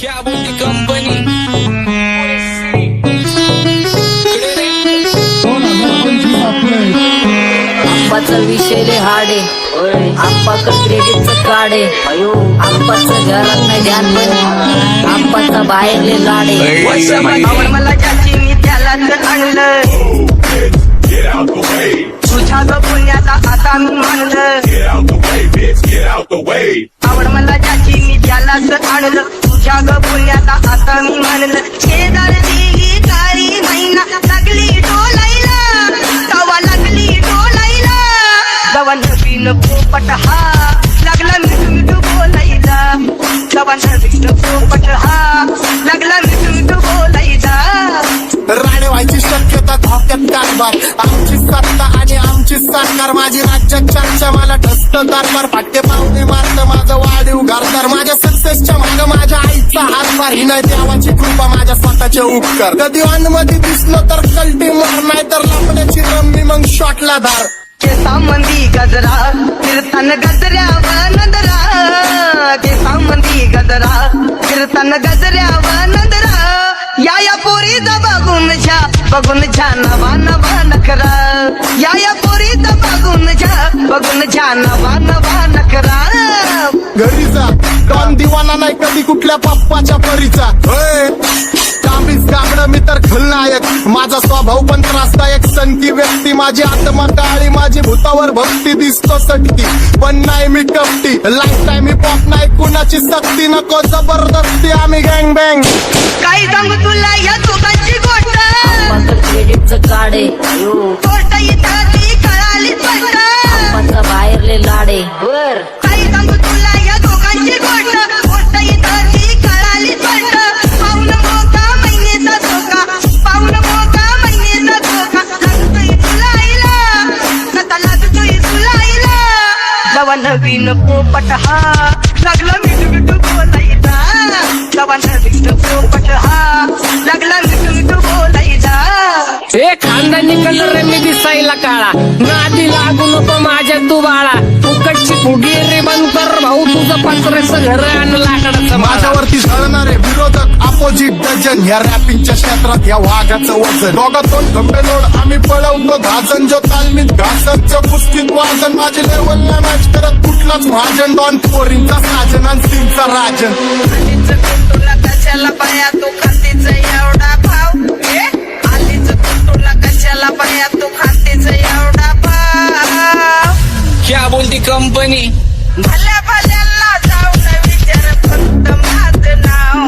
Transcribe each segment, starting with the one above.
क्या बोलती कंपनी आंबाचा विषय रे हाडे आंबाचं क्रेडिटचं काढे आंबाचं घरात नाही ध्यान पण आंबाचा बाहेरले लाडे आवड मला ज्याची मी त्यालाच आणलं तुझ्या ग पुण्याचा आता मी म्हणलं आवड मला ज्याची मी त्यालाच आणलं तुझ्या ग पुण्याचा आता मी म्हणलं शेजार दिली काळी महिना लागली डोलायला तवा लागली डोलायला जवा नवीन पोपट हा लागला मिठू मिठू बोलायला जवा नवीन पोपट हा लागला मिठू मिठू बोलायला राणे व्हायची शक्यता धोक्यात कारभार आमची सत्ता आणि आमची सरकार माझी राज्यात चर्चा मला ढस्त कारभार फाटके पावणे मारत माझं वाढीव घरदार माझ्या सक्सेसच्या माग माझ्या आईचा हातभार ही नाही देवाची कृपा माझ्या स्वतःचे उपकार कधी मध्ये दिसलो तर कल्टी मार नाही तर लपण्याची रम्मी मग शॉटला धार केसामंदी गजरा कीर्तन गजऱ्यावर नंदरा केसामंदी गजरा कीर्तन गजऱ्यावर नंदरा या पोरीचा बघून छा नवा नवा नखरा या पोरीचा बघून छा नवा नवा नखरा घरी जा डॉन दिवाना नाही कधी कुठल्या पप्पाच्या परीचा कामीच गाबड मी तर खलनायक माझा स्वभाव पण त्रासदायक संती व्यक्ती माझी आत्मा काळी माझी भूतावर भक्ती दिसतो सटकी पण नाही मी कपटी लाईफ टाइम मी पॉप नाही कुणाची सक्ती नको जबरदस्ती आम्ही गँग बँग काय सांगू तुला या दोघांची गोष्ट आंबाचं क्रेडिटचं काढे गोष्ट इथं ती कळाली स्पष्ट आंबाचा बाहेरले लाडे काय सांगू तुला या दोघांची गोष्ट इथं ती कळाली स्पष्ट पाऊन मोका महिन्याचा धोका पाऊन मोका महिन्याचा धोका लागतोय तुला आईला नका लागतोय तुला आईला जवा नवीन पोपट हा लागला मिठू मिठू बोलायचा जवा नवीन पोपट हा लागला मिठू मिठू बोलायचा ए खानदानी कलर रे मी दिसायला काळा नादी लागू नको माझ्या तू बाळा फुकटची फुगी रे बंद कर भाऊ तुझं पत्रेचं घर आणि लाकडाचं माझ्यावरती झळणारे विरोधक अपोजिट डजन या रॅपिंगच्या क्षेत्रात या वाघाचं वजन दोघातून खंबे लोड आम्ही पळवतो धाजन जो तालमीत घासांच्या कुस्तीत वाजन माझे लेवल नाही मॅच करत कुठलाच भाजन डॉन पोरींचा साजन आणि सिंगचा राजन तुला कशाला पाया तू खातीच एवढा भाव आलीच तुला कशाला पाया तू खातीच एवढा भाव क्या बोलती कंपनी भल्या भल्यांना जाऊ न विचार फक्त माझं नाव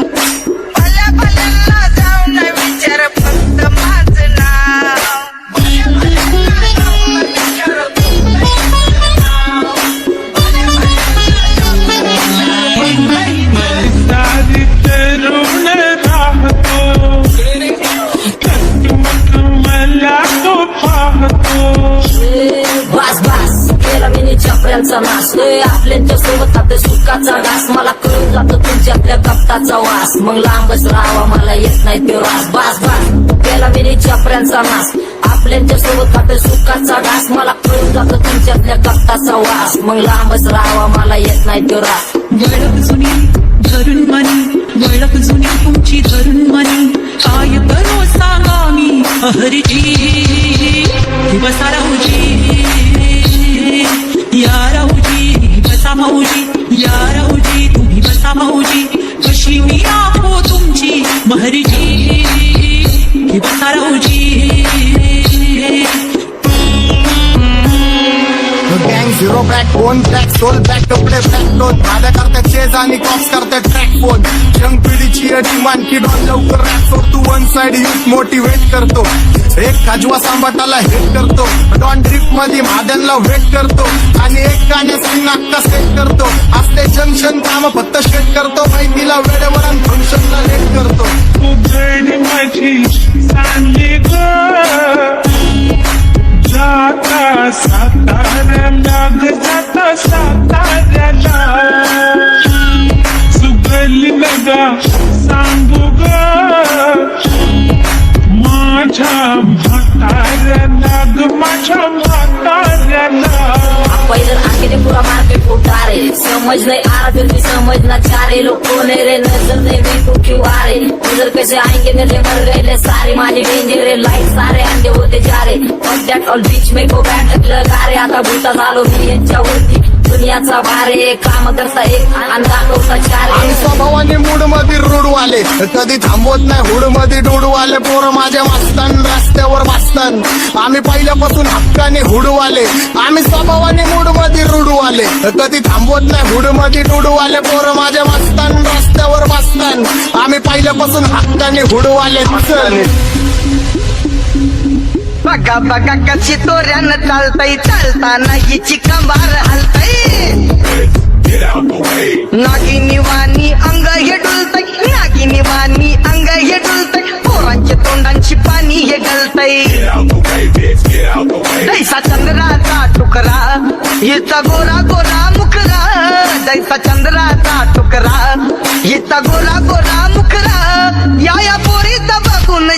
भल्या भल्यांना जाऊ न विचार फक्त माझं नाव सारी तरुण राहतो मला तो पाहतो बास बास केला मी चपऱ्यांचा नाश आपल्यांच्या सोबत खाते सुखाचा डास मला कळून जातो तुमच्यातल्या कपटाचा वास मग लांबच राहावा मला येत नाही तो रास बास बास केला मी चपऱ्यांचा नाश आपल्यांच्या सोबत खाते सुखाचा डास मला कळून जातो तुमच्यातल्या कपटाचा वास मग लांबच राहावा मला येत नाही तो रास वळख जुनी धरून मनी वळख जुनी तुमची धरून मनी काय करो सांगा मी हरजी बसा राहूजी या राहूजी बसा माऊजी या राहूजी तुम्ही बसा माऊजी कशी मी राहो तुमची महरजी बसा राहूजी गँग zero back one black soul back कपडे ब्लॅक दोन भाड्या करते चेज आणि कॉप्स करते ट्रॅक फोन यंग पिढीची डिमांड की डॉन लवकर रॅप सोड तू वन साइड यूथ मोटिवेट करतो एक खाजवा सांबाटाला हिट करतो डॉन ड्रिप मध्ये भाद्यांना वेट करतो आणि एक गाण्याची नाक्का सेट करतो असते जंक्शन काम फक्त शेट करतो माहितीला वेळेवर आणि फंक्शनला लेट करतो उघड माझी सांगे ग जाता साताऱ्याला जाता साताऱ्याला सुगली नगा सांगू ग माझ्या म्हाताऱ्याला ग माझ्या म्हाताऱ्याला पहिलं आखिरी पुरा मार्केट फुटा रे समज नाही आ फिर भी समझना चाह रहे लोग को रे नजर नहीं भी क्यों आ रहे उधर कैसे आएंगे मेरे मर गए सारे माझे डेंजर है लाईट सारे अंडे होते जा रे ऑन दॅट ऑल बीच में गो बॅट लगा रे आता भूता झालो मी यांच्यावरती दुनियाचा भारे काम करता एक आणि दाखवता चार आम्ही स्वभावाने मूड मध्ये रूडवाले कधी थांबवत नाही हुड मध्ये डुडवाले पोरं माझ्या वाचतान रस्त्यावर वाचतान आम्ही पहिल्यापासून हक्काने हुडवाले आम्ही स्वभावाने मूड मध्ये रूडवाले कधी थांबवत नाही हुड मध्ये डुडवाले पोरं माझ्या वाचतान रस्त्यावर वाचतान आम्ही पहिल्यापासून हक्काने हुडवाले बघा बघा कशी तोऱ्यानं चालतय चालताना हिची कंबार हलतय नागिनी वाणी अंग हे डुलतय नागिनी वाणी अंग हे डुलतय पोरांच्या तोंडांची पाणी हे गलतय जैसा चंद्राचा टुकरा हिचा गोरा गोरा मुखरा जैसा चंद्राचा टुकरा हिचा गोरा गोरा मुखरा या पोरीचा बघून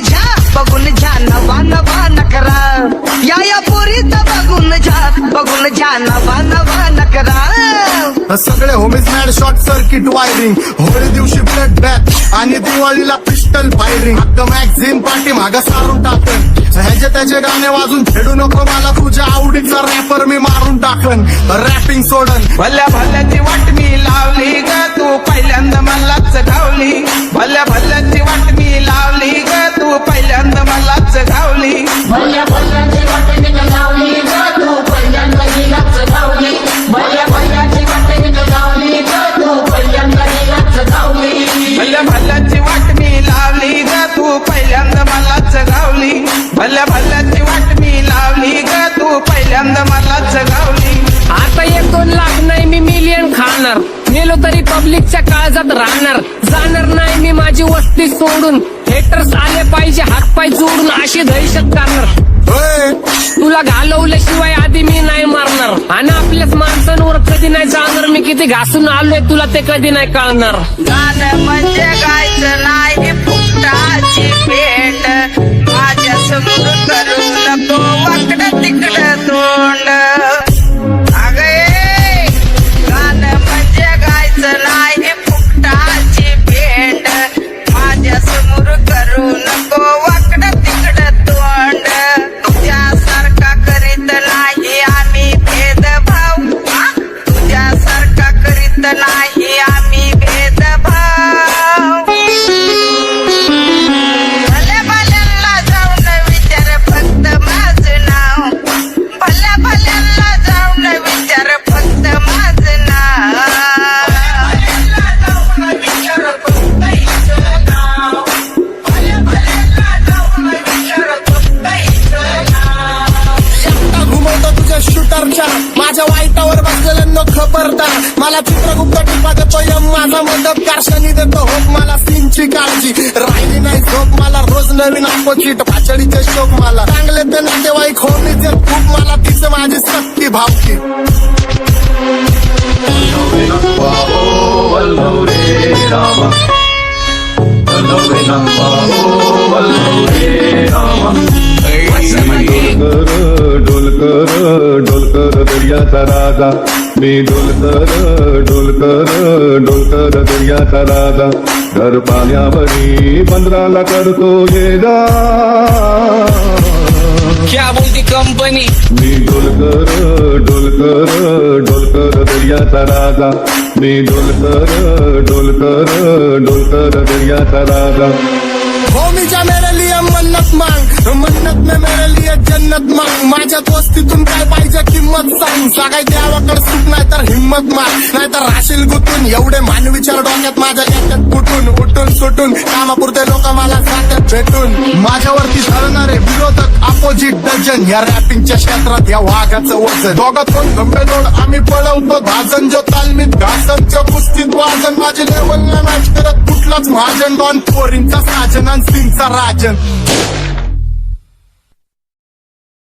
झा नवा नवा नकरा या पोरीचा बघून झा नवा नवा नकरा सगळे homies mad short circuit wiring Holi दिवशी ब्लड बॅथ आणि दिवाळीला पिस्टल फायरिंग हक्क मॅगझिन पाठी मागं सारून टाकन ह्याचे त्याचे गाणे वाजून खेळू नको मला तुझ्या आवडीचा रॅपर मी मारून टाकन रॅपिंग सोडन भल्या भल्याची वाट मी लावली ग तू पहिल्यांदा मलाच गावली भल्या भल्याची वाट मी लावली ग तू पहिल्यांदा मलाच गावली भल्या भल्याची वाटेने लावली ग तू पहिल्यांदा हिलाच गावली भल्या भल्याची वाटेने लावली ग तू पहिल्यांदा हिलाच गावली भल्या भल्याची वाट मी लावली ग तू पहिल्यांदा मलाच गावली भल्या भल्याची वाट मी लावली ग तू पहिल्यांदा मलाच गावली आता 1-2 लाख नाही मी मिलियन खाणार मेलो तरी पब्लिकच्या काळजात राहणार जाणार नाही मी माझी वस्ती सोडून हेटर्स आले पाहिजे हातपाय जोडून अशी दहशत करणार होय तुला घालवल्याशिवाय आधी मी नाही मारणार आणि आपल्याच माणसांवर कधी नाही जाणार मी किती घासून आलोय तुला ते कधी नाही कळणार गाणं म्हणजे गायचं नाही फुकटाची भेट माझ्या समोर करू नको वाकडं तिकडं तोंड अगे गाणं म्हणजे गायचं नाही फुकटाची भेट माझ्या समोर करू नको वाकडं तिकडं तोंड तुझ्यासारखा करीत नाही आम्ही भेदभाव तुझ्यासारखा करीत नाही आम्ही भेदभाव भल्या भल्यांना जाऊन विचार फक्त माझं नाव भल्या भल्यांना जाऊन विचार फक्त माझं नाव घुमवतो तुझ्या शूटरच्या माझ्या वाईटावर बसलेल्यांना खबरदार मला चित्रगुप्त टिपा देतो यम माझा मदतगार शनी देतो होप मला सीनची काळजी राहिली नाही झोप मला रोज नवीन अपोजिट पाचडीचे शोक मला चांगले ते नातेवाईक होमीचे खूप मला तिचं माझी सक्ती भावकी डोलकर दर्याचा राजा मी डोलकर दर्याचा राजा घर पाण्यावरी बंदराला करतो ये जा क्या बोलती कंपनी मी डोलकर दर्याचा राजा मी डोलकर दर्याचा राजा होमीच्या मेरे लिए मन्नत मांग मन्नत में मेरे लिए जन्नत मांग माझ्या दोस्तीतून काय पाहिजे किंमत सांग सगळ्या देवाकडे सुख नाही तर हिंमत मार नाही तर राशील गुतून एवढे मानविचार डोक्यात माझ्या याच्यात कुठून उठून सुटून कामापुरते लोक मला जातात भेटून माझ्यावरती ठरणारे विरोधक अपोजिट डझन या रॅपिंगच्या क्षेत्रात या वाघाचं वजन दोघात कोण गंभेदोड आम्ही पळवतो भाजन जो तालमीत घासनच्या कुस्तीत वाजन माझे लेवल नाही मॅच करत कुठलाच महाजन डॉन पोरींचा साजन आणि सिंगचा राजन